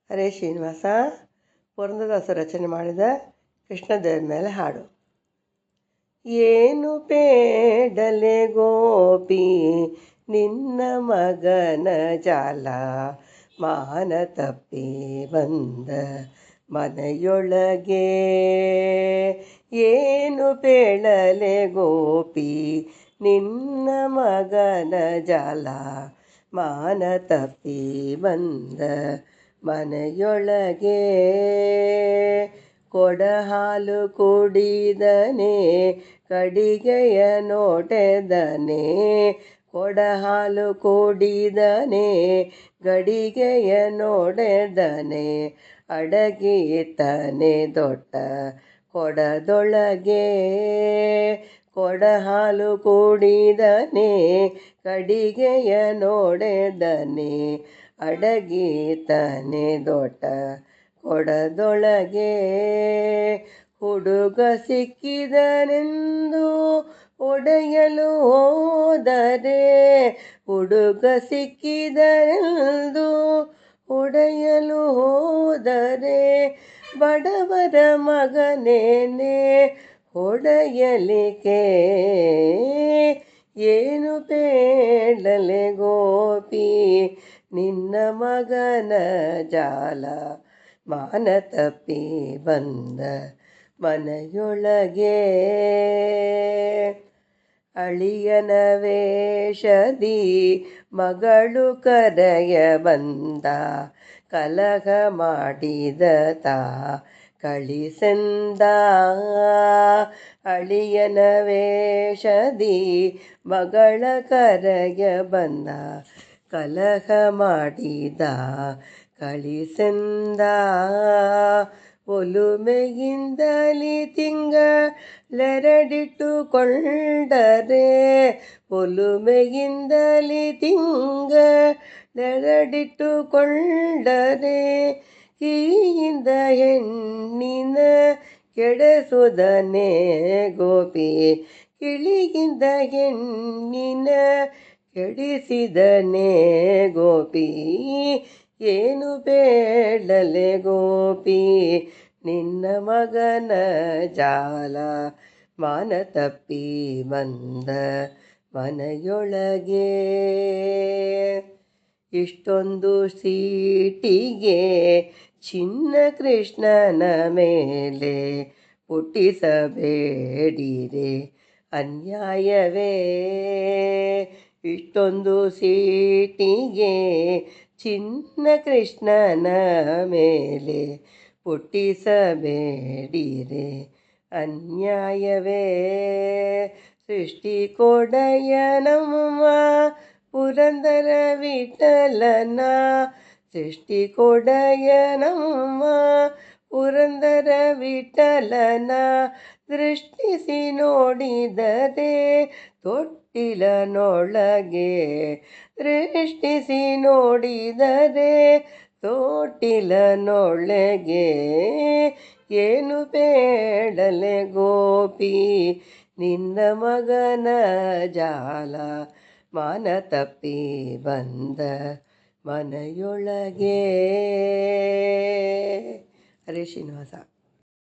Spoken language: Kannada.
ಹರೇ ಶ್ರೀನಿವಾಸ. ಪುರಂದರದಾಸರು ರಚನೆ ಮಾಡಿದ ಕೃಷ್ಣದೇವರ ಮೇಲೆ ಹಾಡು. ಏನು ಬೇಡಲೆ ಗೋಪಿ ನಿನ್ನ ಮಗನ ಜಾಲ, ಮಾನ ತಪ್ಪಿ ಬಂದ ಮನೆಯೊಳಗೆ. ಏನು ಬೇಡಲೆ ಗೋಪಿ ನಿನ್ನ ಮಗನ ಜಾಲ, ಮಾನ ತಪ್ಪಿ ಬಂದ ಮನೆಯೊಳಗೆ. ಕೊಡ ಹಾಲು ಕುಡಿದನೆ ಕಡಿಗೆಯ ನೋಟೆದನೆ, ಕೊಡ ಹಾಲು ಕುಡಿದನೆ ಗಡಿಗೆಯ ನೋಡೆದನೆ, ಅಡಗಿತನೆ ದೊಡ್ಡ ಕೊಡದೊಳಗೆ. ಕೊಡ ಹಾಲು ಕುಡಿದನೆ ಕಡಿಗೆಯ ನೋಡೆದನೆ, ಅಡಗಿತನೆ ದೊಡ್ಡ ಕೊಡದೊಳಗೆ. ಹುಡುಗ ಸಿಕ್ಕಿದನೆಂದು ಒಡೆಯಲು ಹೋದರೆ, ಹುಡುಗ ಸಿಕ್ಕಿದನೆಂದು ಒಡೆಯಲು ಹೋದರೆ, ಬಡವರ ಮಗನೇನೆ ಹೊಡೆಯಲಿಕೆ. ಏನು ಬೇಡಲೆ ಗೋಪಿ ನಿನ್ನ ಮಗನ ಜಾಲ, ಮಾನ ತಪ್ಪಿ ಬಂದ ಮನೆಯೊಳಗೆ. ಅಳಿಯನ ವೇಷದಿ ಮಗಳು ಕರೆಯ ಬಂದ, ಕಲಹ ಮಾಡಿದ ತಾ ಕಳಿಸೆಂದ. ಅಳಿಯನ ವೇಷದಿ ಮಗಳ ಕರೆಯ ಬಂದ, ಕಲಹ ಮಾಡಿದ ಕಳಿಸೆಂದ. ಒಲುಮೆಯಿಂದಲಿ ತಿಂಗಳೆರಡಿಟ್ಟುಕೊಂಡರೆ, ಒಲುಮೆಯಿಂದಲಿ ತಿಂಗಳೆರಡಿಟ್ಟುಕೊಂಡರೆ, ಕಿಯಿಂದ ಹೆಣ್ಣಿನ ಕೆಡಿಸುವುದನೇ ಗೋಪಿ, ಕಿಳಿಯಿಂದ ಹೆಣ್ಣಿನ ಕೆಡಿಸಿದನೇ ಗೋಪಿ. ಏನು ಬೇಡಲೆ ಗೋಪಿ ನಿನ್ನ ಮಗನ ಜಾಲ, ಮಾನ ತಪ್ಪಿ ಬಂದ ಮನೆಯೊಳಗೆ. ಇಷ್ಟೊಂದು ಸೀಟಿಗೆ ಚಿನ್ನ ಕೃಷ್ಣನ ಮೇಲೆ ಹುಟ್ಟಿಸಬೇಡಿರೆ ಅನ್ಯಾಯವೇ. ಇಷ್ಟೊಂದು ಸೀಟಿಗೆ ಚಿನ್ನ ಕೃಷ್ಣನ ಮೇಲೆ ಹುಟ್ಟಿಸಬೇಡಿರೆ ಅನ್ಯಾಯವೇ. ಸೃಷ್ಟಿ ಕೊಡೆಯ ನಮ್ಮ ಪುರಂದರ ವಿಠಲನ, ಸೃಷ್ಟಿ ಕೊಡೆಯ ನಮ್ಮ ಪುರಂದರ ವಿಠಲನ, ದೃಷ್ಟಿಸಿ ನೋಡಿದರೆ ತೊಟ್ಟಿಲನೊಳಗೆ, ದೃಷ್ಟಿಸಿ ನೋಡಿದರೆ ತೊಟ್ಟಿಲನೊಳಗೆ. ಏನು ಬೇಡಲೆ ಗೋಪಿ ನಿನ್ನ ಮಗನ ಜಾಲ, ಮಾನ ತಪ್ಪಿ ಬಂದ ಮನೆಯೊಳಗೆ. ಹರೇ ಶ್ರೀನಿವಾಸ.